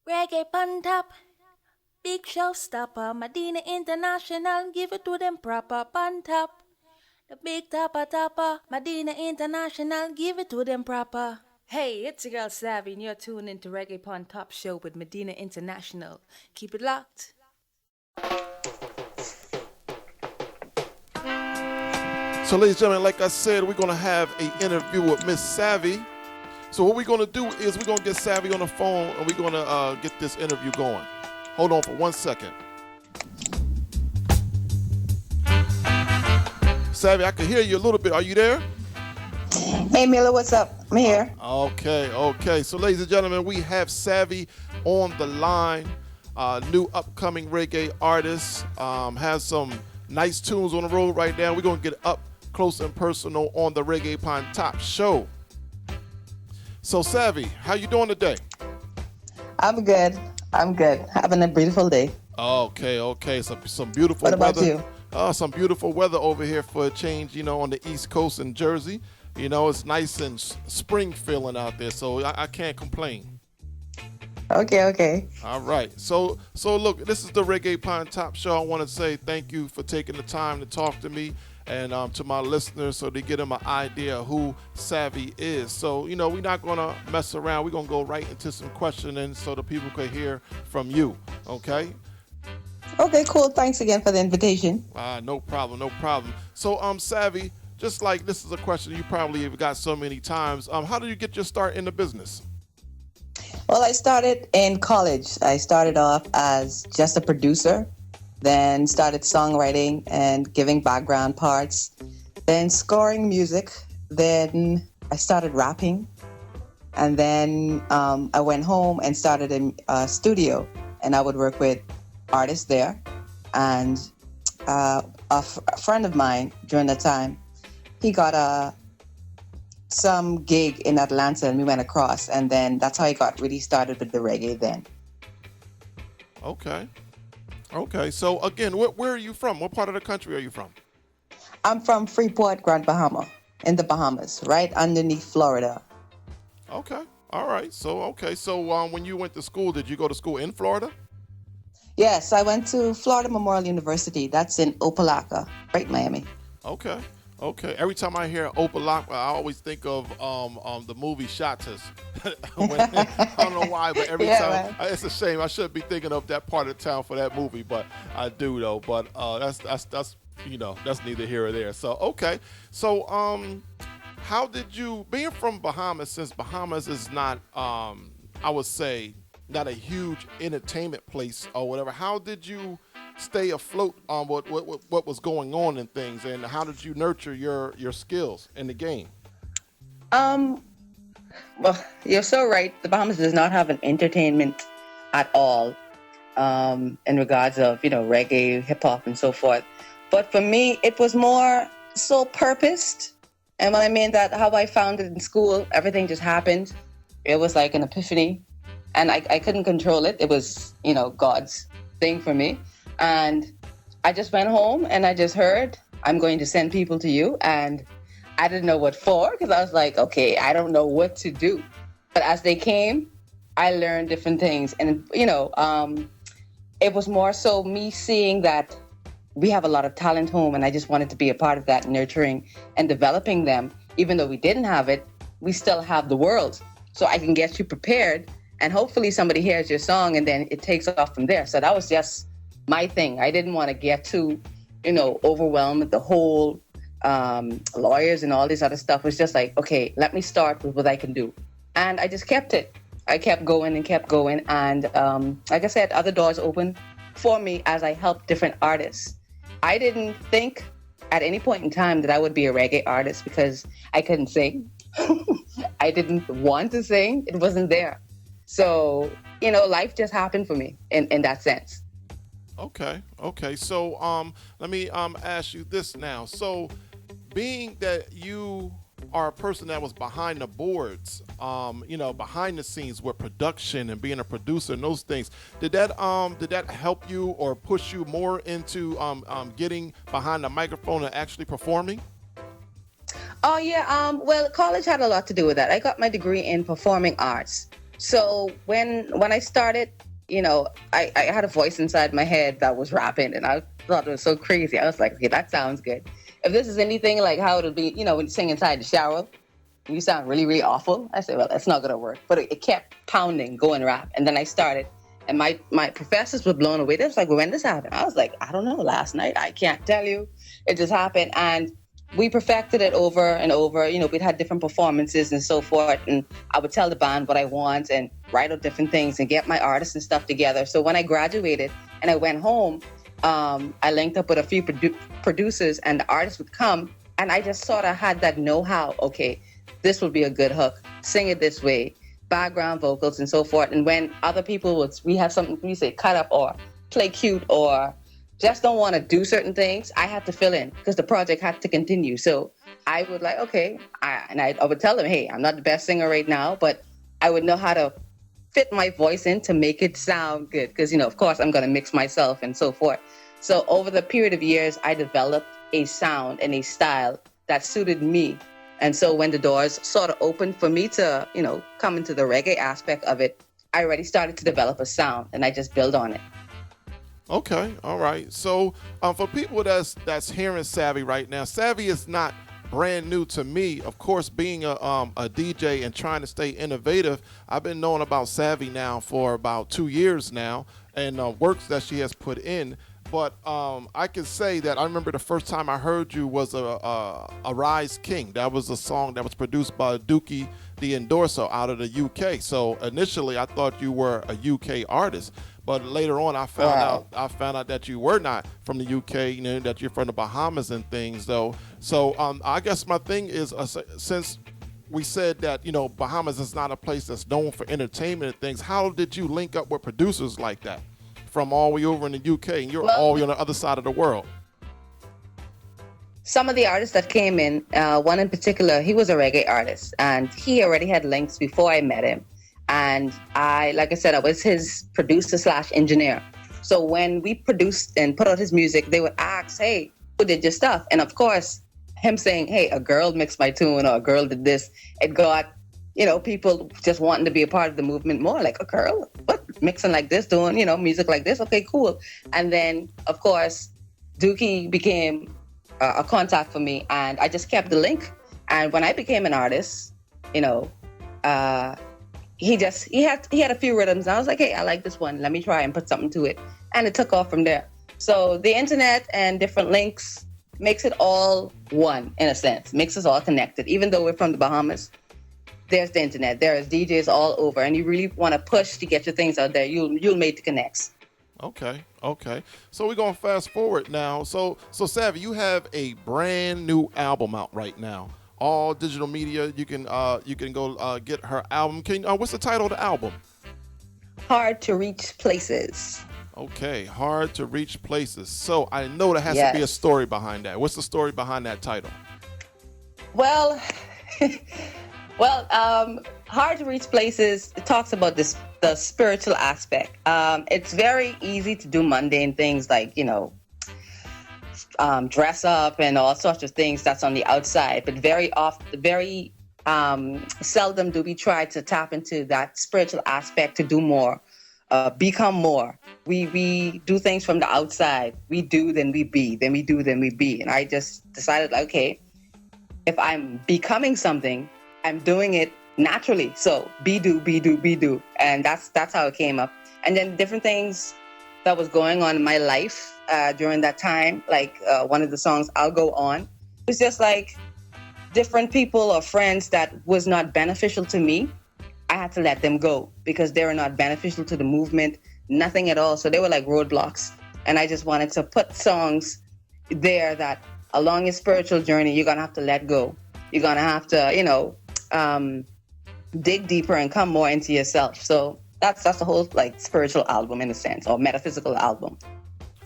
Reggae Pon top, big showstopper. Medina International, give it to them proper. Pon top, the big topper. Medina International, give it to them proper. Hey, it's your girl Csavi, and you're tuned into Reggae Pon Top Show with Medina International. Keep it locked. So, ladies and gentlemen, like I said, we're going to have an interview with Miss Csavi. So what we're going to do is we're going to get Csavi on the phone and we're going to get this interview going. Hold on for 1 second. Csavi, I can hear you a little bit. Are you there? Hey, Miller, what's up? I'm here. Okay. So, ladies and gentlemen, we have Csavi on the line, new upcoming reggae artist, has some nice tunes on the road right now. We're going to get up close and personal on the Reggae Pon Top Show. So, Csavi, how you doing today? I'm good. Having a beautiful day. Okay. Some beautiful weather. What about you? Some beautiful weather over here for a change, on the East Coast in Jersey. It's nice and spring feeling out there, so I can't complain. Okay. All right. So look, this is the Reggae Pon Top Show. I want to say thank you for taking the time to talk to me and to my listeners so they get them an idea of who Csavi is. So, we're not going to mess around. We're going to go right into some questioning so the people can hear from you. Okay? Okay, cool. Thanks again for the invitation. No problem. So, Csavi, just like this is a question you probably have got so many times. How did you get your start in the business? Well, I started in college. I started off as just a producer, then started songwriting and giving background parts, then scoring music. Then I started rapping. And then I went home and started in a studio, and I would work with artists there. And a friend of mine during that time, he got some gig in Atlanta, and we went across, and then that's how I got really started with the reggae then. Okay. So again, where are you from? What part of the country are you from? I'm from Freeport, Grand Bahama, in the Bahamas, right underneath Florida. Okay. All right. So when you went to school, did you go to school in Florida? Yes, I went to Florida Memorial University. That's in Opelika, right, Miami. Okay. Every time I hear Opelika, I always think of the movie Shotters. I don't know why, but every time it's a shame. I should be thinking of that part of town for that movie, but I do though. But that's neither here or there. So okay. So how did you, being from Bahamas, since Bahamas is not I would say not a huge entertainment place or whatever, how did you stay afloat on what was going on in things, and how did you nurture your skills in the game? Well, you're so right. The Bahamas does not have an entertainment at all in regards of, reggae, hip hop, and so forth. But for me, it was more so purposed. And when I mean that, how I found it in school, everything just happened. It was like an epiphany. And I couldn't control it. It was, God's thing for me. And I just went home and I just heard, I'm going to send people to you. And I didn't know what for, because I was like, okay, I don't know what to do. But as they came, I learned different things. And, it was more so me seeing that we have a lot of talent home, and I just wanted to be a part of that, nurturing and developing them. Even though we didn't have it, we still have the world. So I can get you prepared, and hopefully somebody hears your song and then it takes off from there. So that was just my thing. I didn't want to get too, overwhelmed with the whole lawyers and all this other stuff. It was just like, okay, let me start with what I can do. And I just kept it. I kept going. And like I said, other doors opened for me as I helped different artists. I didn't think at any point in time that I would be a reggae artist because I couldn't sing. I didn't want to sing. It wasn't there. So, life just happened for me in that sense. Okay. So let me ask you this now. So being that you are a person that was behind the boards, behind the scenes with production and being a producer and those things, did that help you or push you more into getting behind the microphone and actually performing? Oh, yeah. Well, college had a lot to do with that. I got my degree in performing arts. So when I started, I had a voice inside my head that was rapping, and I thought it was so crazy. I was like, okay, that sounds good. If this is anything like how it'll be, when you sing inside the shower, you sound really, really awful. I said, well, that's not gonna work. But it kept pounding, going rap, and then I started. And my professors were blown away. They was like, well, when this happened? I was like, I don't know, last night. I can't tell you. It just happened. And we perfected it over and over. We'd had different performances and so forth. And I would tell the band what I want and write out different things and get my artists and stuff together. So when I graduated and I went home, I linked up with a few producers, and the artists would come. And I just sort of had that know-how. Okay, this will be a good hook. Sing it this way. Background vocals and so forth. And when other people we have something, we say cut up or play cute or just don't want to do certain things, I had to fill in because the project had to continue. So I would like, okay, I would tell them, hey, I'm not the best singer right now, but I would know how to fit my voice in to make it sound good because, of course, I'm going to mix myself and so forth. So over the period of years, I developed a sound and a style that suited me. And so when the doors sort of opened for me to, come into the reggae aspect of it, I already started to develop a sound, and I just build on it. Okay, all right. So for people that's hearing Csavi right now, Csavi is not brand new to me. Of course, being a DJ and trying to stay innovative, I've been knowing about Csavi now for about 2 years now, and works that she has put in. But I can say that I remember the first time I heard you was a Rise King. That was a song that was produced by Dookie the Endorser out of the UK. So initially I thought you were a UK artist, but later on I found out that you were not from the UK. That you're from the Bahamas and things though. So I guess my thing is since we said that Bahamas is not a place that's known for entertainment and things, how did you link up with producers like that? From all the way over in the UK, and you're all the way on the other side of the world. Some of the artists that came in, one in particular, he was a reggae artist, and he already had links before I met him. And like I said, I was his producer/engineer. So when we produced and put out his music, they would ask, hey, who did your stuff? And of course, him saying, hey, a girl mixed my tune or a girl did this, it got people just wanting to be a part of the movement more, like a girl, what, mixing like this, doing, music like this, okay, cool. And then, of course, Dookie became a contact for me, and I just kept the link. And when I became an artist, he had a few rhythms, and I was like, hey, I like this one, let me try and put something to it. And it took off from there. So the internet and different links makes it all one, in a sense, makes us all connected, even though we're from the Bahamas. There's the internet. There's DJs all over, and you really want to push to get your things out there. You'll make the connects. Okay. So we're gonna fast forward now. So Csavi, you have a brand new album out right now. All digital media. You can go get her album. What's the title of the album? Hard to Reach Places. Okay, Hard to Reach Places. So I know there has to be a story behind that. What's the story behind that title? Well. Hard to Reach Places, it talks about the spiritual aspect. It's very easy to do mundane things like, dress up and all sorts of things that's on the outside, but very seldom do we try to tap into that spiritual aspect to do more, become more. We do things from the outside. We do, then we be, then we do, then we be. And I just decided, okay, if I'm becoming something, I'm doing it naturally. So be do. And that's how it came up. And then different things that was going on in my life during that time, like one of the songs, I'll Go On. It's just like different people or friends that was not beneficial to me. I had to let them go because they were not beneficial to the movement, nothing at all. So they were like roadblocks. And I just wanted to put songs there that along your spiritual journey, you're going to have to let go. You're going to have to, dig deeper and come more into yourself. So that's the whole like spiritual album in a sense, or metaphysical album.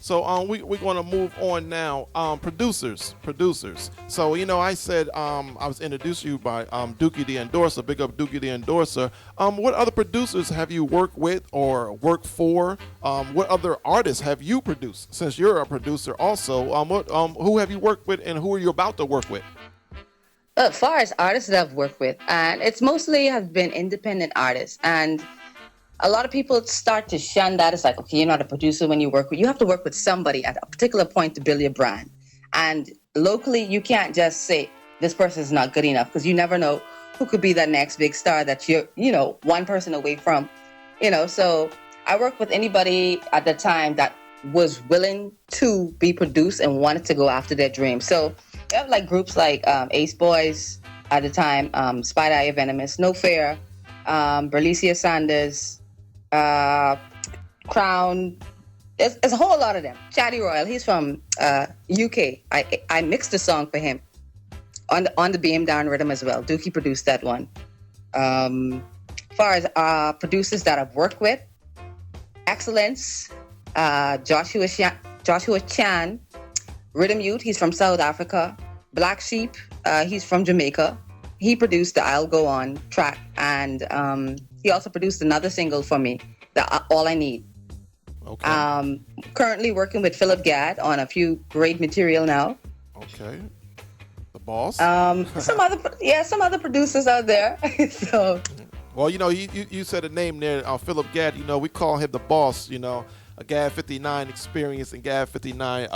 So we're going to move on now. Producers. So, I said I was introduced to you by Dookie the Endorser. Big up Dookie the Endorser. What other producers have you worked with or worked for? What other artists have you produced? Since you're a producer also, who have you worked with and who are you about to work with? As far as artists that I've worked with, and it's mostly have been independent artists, and a lot of people start to shun that. It's like, okay, you're not a producer when you work with. You have to work with somebody at a particular point to build your brand. And locally, you can't just say this person is not good enough, because you never know who could be that next big star that you're, one person away from. So I worked with anybody at the time that was willing to be produced and wanted to go after their dream. So you have like groups like Ace Boys at the time, Spider Eye Venomous, No Fair, Berlicia Sanders, Crown. There's a whole lot of them. Chatty Royal, he's from UK. I mixed a song for him on the BM Down rhythm as well. Dookie produced that one. As far as producers that I've worked with, Excellence, Joshua Chan, Rhythm Youth, he's from South Africa. Black Sheep, he's from Jamaica. He produced the I'll Go On track, and he also produced another single for me, All I Need. Okay. Currently working with Philip Gadd on a few great material now. Okay. The boss. Some other producers out there. So. Well, you said a name there, Philip Gadd. We call him the boss. A GAD 59 experience and GAD 59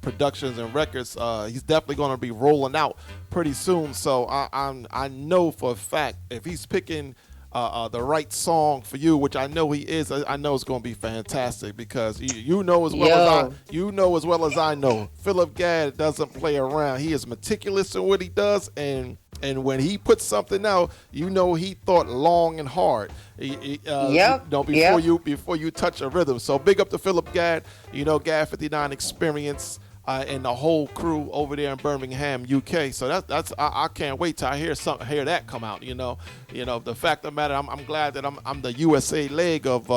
productions and records. He's definitely going to be rolling out pretty soon. So I know for a fact if he's picking the right song for you, which I know he is, I know it's going to be fantastic, because you know as well as I know, Philip Gadd doesn't play around. He is meticulous in what he does, and when he puts something out, he thought long and hard. Before you touch a rhythm. So big up to Philip Gadd, GAD 59 experience. And the whole crew over there in Birmingham, UK. So I can't wait till I hear that come out. The fact of the matter, I'm glad that I'm the USA leg of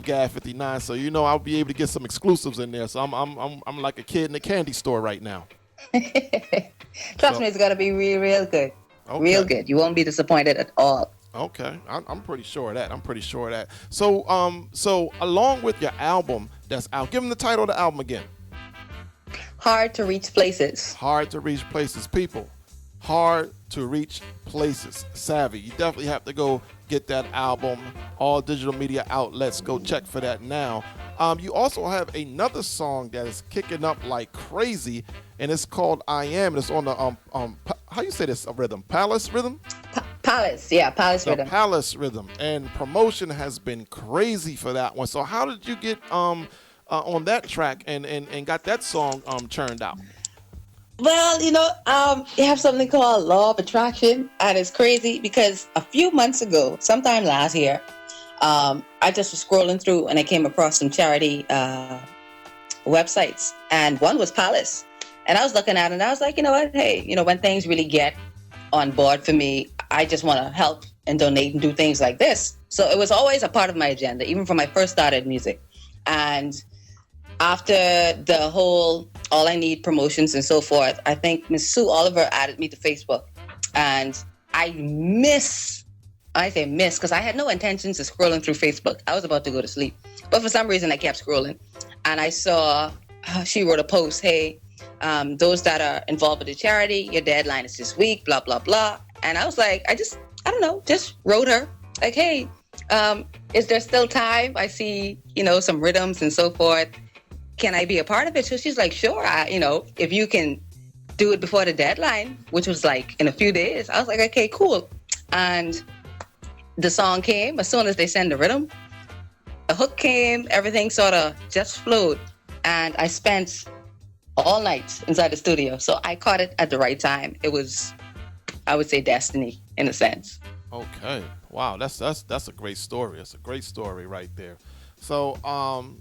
GAD 59. So I'll be able to get some exclusives in there. So I'm like a kid in a candy store right now. Trust me, it's gonna be real good. Okay. Real good. You won't be disappointed at all. Okay, I'm pretty sure of that. So along with your album that's out, give them the title of the album again. Hard to Reach Places. Hard to Reach Places, people. Hard to Reach Places. Csavi, you definitely have to go get that album. All digital media outlets, go check for that now. You also have another song that is kicking up like crazy, and it's called I Am. It's on the how you say this rhythm? Palace rhythm? Palace rhythm. Palace rhythm, and promotion has been crazy for that one. So how did you get on that track and got that song churned out? Well, you have something called Law of Attraction, and it's crazy because a few months ago, sometime last year, I just was scrolling through and I came across some charity websites, and one was Palace. And I was looking at it and I was like, you know what? Hey, when things really get on board for me, I just want to help and donate and do things like this. So it was always a part of my agenda, even from my first started music. And after the whole All I Need promotions and so forth, I think Miss Sue Oliver added me to Facebook. And I miss, because I had no intentions of scrolling through Facebook. I was about to go to sleep. But for some reason, I kept scrolling. And I saw she wrote a post, hey, those that are involved with the charity, your deadline is this week, blah, blah, blah. And I was like, just wrote her, like, hey, is there still time? I see, some rhythms and so forth. Can I be a part of it? So she's like, sure, if you can do it before the deadline, which was like in a few days. I was like, okay, cool. And the song came as soon as they sent the rhythm. The hook came, everything sort of just flowed. And I spent all night inside the studio. So I caught it at the right time. It was, I would say, destiny in a sense. Okay. Wow, that's a great story. That's a great story right there. So,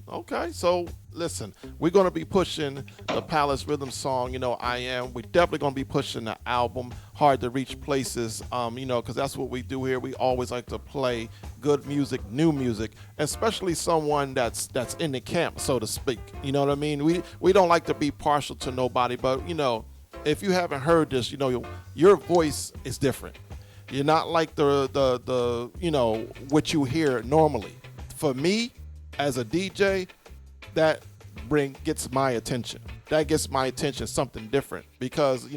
okay. So, listen, we're going to be pushing the Palace Rhythm song, I Am. We're definitely going to be pushing the album, Hard to Reach Places, because that's what we do here. We always like to play good music, new music, especially someone that's in the camp, so to speak. You know what I mean? We don't like to be partial to nobody, but, if you haven't heard this, your voice is different. You're not like the what you hear normally. For me, as a DJ, that gets my attention. That gets my attention, something different. Because,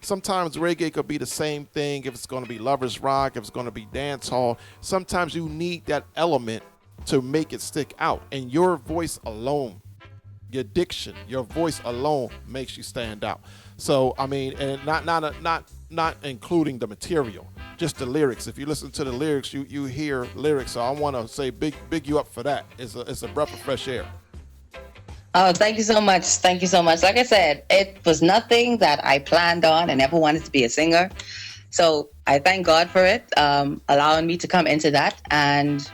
sometimes reggae could be the same thing if it's going to be lovers rock, if it's going to be dance hall. Sometimes you need that element to make it stick out. And your voice alone, your diction, your voice alone makes you stand out. So, I mean, and not including the material, just the lyrics. If you listen to the lyrics, you hear lyrics. So I want to say big you up for that. It's a breath of fresh air. Oh, thank you so much. Thank you so much. Like I said, it was nothing that I planned on and never wanted to be a singer. So I thank God for it, allowing me to come into that. And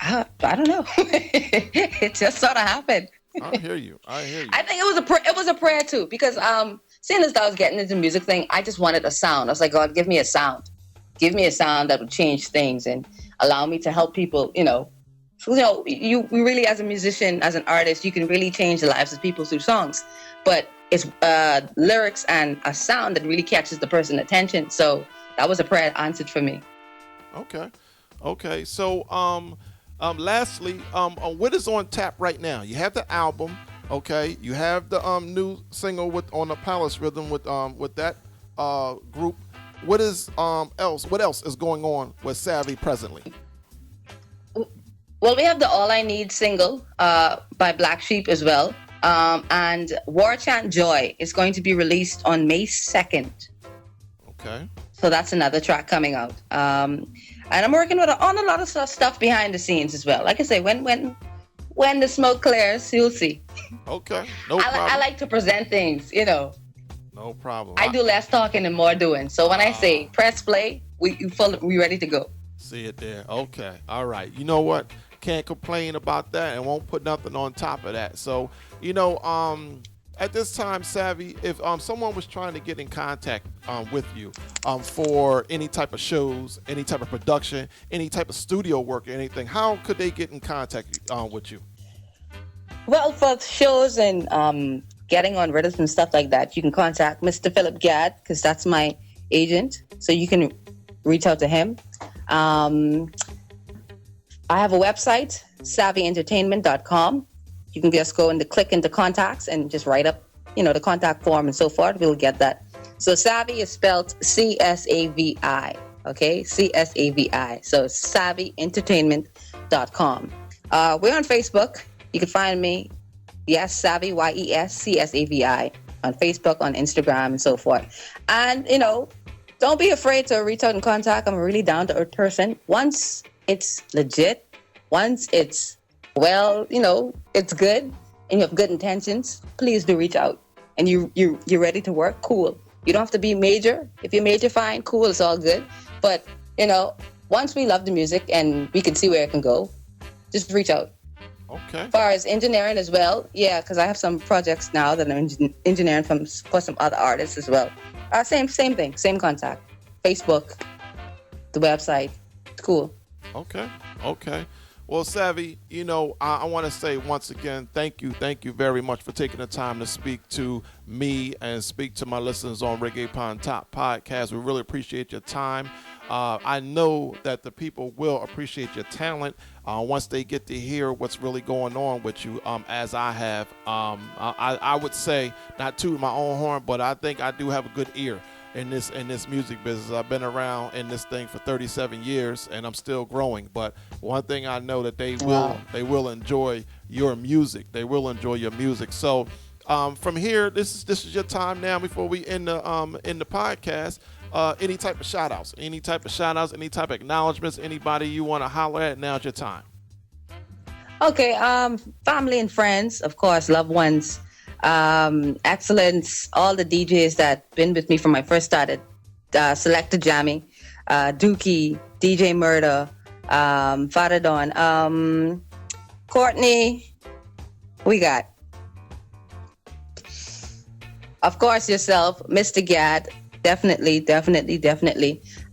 I don't know. It just sort of happened. I hear you. I think it was a prayer too, because seeing as I was getting into the music thing, I just wanted a sound. I was like, God, give me a sound. Give me a sound that would change things and allow me to help people, you really, as a musician, as an artist, you can really change the lives of people through songs. But it's lyrics and a sound that really catches the person's attention. So that was a prayer answered for me. Okay. So, lastly, what is on tap right now? You have the album, okay? You have the new single on the Palace Rhythm with that group. What is else? What else is going on with Csavi presently? Well, we have the All I Need single by Black Sheep as well. And War Chant Joy is going to be released on May 2nd. Okay. So that's another track coming out. And I'm working on a lot of stuff behind the scenes as well. Like I say, when the smoke clears, you'll see. Okay. No problem. I like to present things, No problem. I do less talking and more doing. So when I say press play, we ready to go. See it there. Okay. All right. You know what? Can't complain about that and won't put nothing on top of that. So, at this time, Csavi, if someone was trying to get in contact with you for any type of shows, any type of production, any type of studio work or anything, how could they get in contact with you? Well, for shows and getting on rhythms and stuff like that, you can contact Mr. Philip Gadd, because that's my agent. So you can reach out to him. I have a website, csavientertainment.com. You can just go and click into contacts and just write up, the contact form and so forth. We'll get that. So Csavi is spelled Csavi, okay? Csavi. So csavientertainment.com. We're on Facebook. You can find me, yes, Csavi, YES, on Facebook, on Instagram, and so forth. And, don't be afraid to reach out and contact. I'm a really down-to-earth person. Once it's legit, once it's it's good, and you have good intentions, please do reach out. And you're ready to work, cool. You don't have to be major. If you're major, fine, cool, it's all good. But, once we love the music and we can see where it can go, just reach out. Okay. As far as engineering as well, yeah, because I have some projects now that I'm engineering for some other artists as well. Same thing, same contact. Facebook, the website, it's cool. Okay. Well, Csavi, I want to say once again, thank you very much for taking the time to speak to me and speak to my listeners on Reggae Pon Top Podcast. We really appreciate your time. I know that the people will appreciate your talent once they get to hear what's really going on with you, as I have. I would say, not toot my own horn, but I think I do have a good ear in this music business. I've been around in this thing for 37 years and I'm still growing. But one thing I know that they will enjoy your music. They will enjoy your music. So from here, this is your time now before we end the podcast. Any type of shout outs, any type of acknowledgments, anybody you want to holler at, now's your time. Okay, family and friends, of course, loved ones, excellence, all the DJs that been with me from my first started, Selector Jammy, Dookie, DJ Murder, Fadda Dawn, Courtney, we got, of course, yourself, Mr. Gadd, definitely.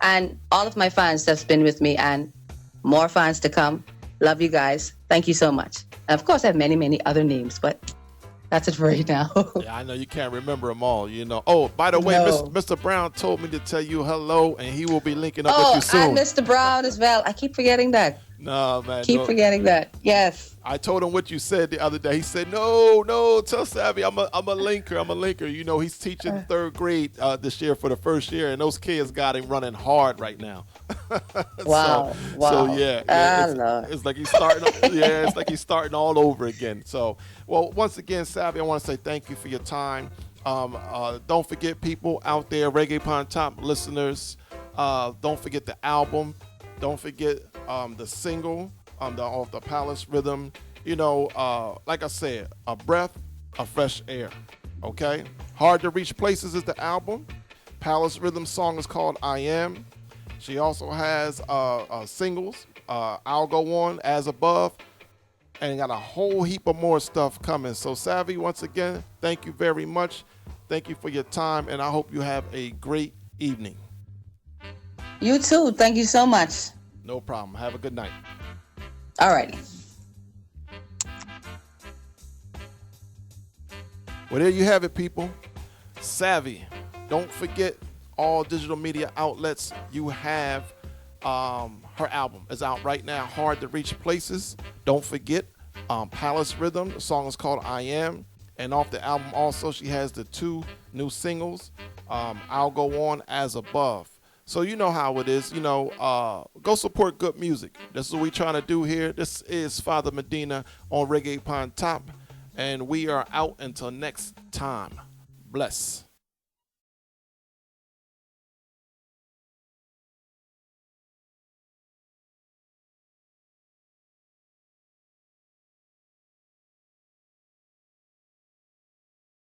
And all of my fans that's been with me and more fans to come. Love you guys. Thank you so much. And of course, I have many, many other names, but that's it for right now. Yeah, I know you can't remember them all, Oh, by the way, No. Mr. Brown told me to tell you hello, and he will be linking up with you soon. And Mr. Brown as well. I keep forgetting that. Nah, man. Keep forgetting that. Yes. I told him what you said the other day. He said, no, tell Csavi I'm a linker. You know, he's teaching third grade this year for the first year, and those kids got him running hard right now. Wow. So yeah, it's like he's starting. Yeah, it's like he's starting all over again. So, well, once again, Csavi, I want to say thank you for your time. Don't forget, people out there, Reggae Pon Top listeners, don't forget the album. Don't forget the single off the Palace Rhythm. You know, like I said, a breath of fresh air. Okay? Hard to Reach Places is the album. Palace Rhythm song is called I Am. She also has singles, I'll Go On, As Above, and got a whole heap of more stuff coming. So, Csavi, once again, thank you very much. Thank you for your time, and I hope you have a great evening. You too. Thank you so much. No problem. Have a good night. All righty. Well, there you have it, people. Csavi. Don't forget all digital media outlets. You have her album is out right now, Hard to Reach Places. Don't forget Palace Rhythm. The song is called I Am. And off the album also, she has the 2 new singles, I'll Go On, As Above. So you know how it is. You know, go support good music. This is what we're trying to do here. This is Fadda Medina on Reggae Pon Top. And we are out until next time. Bless.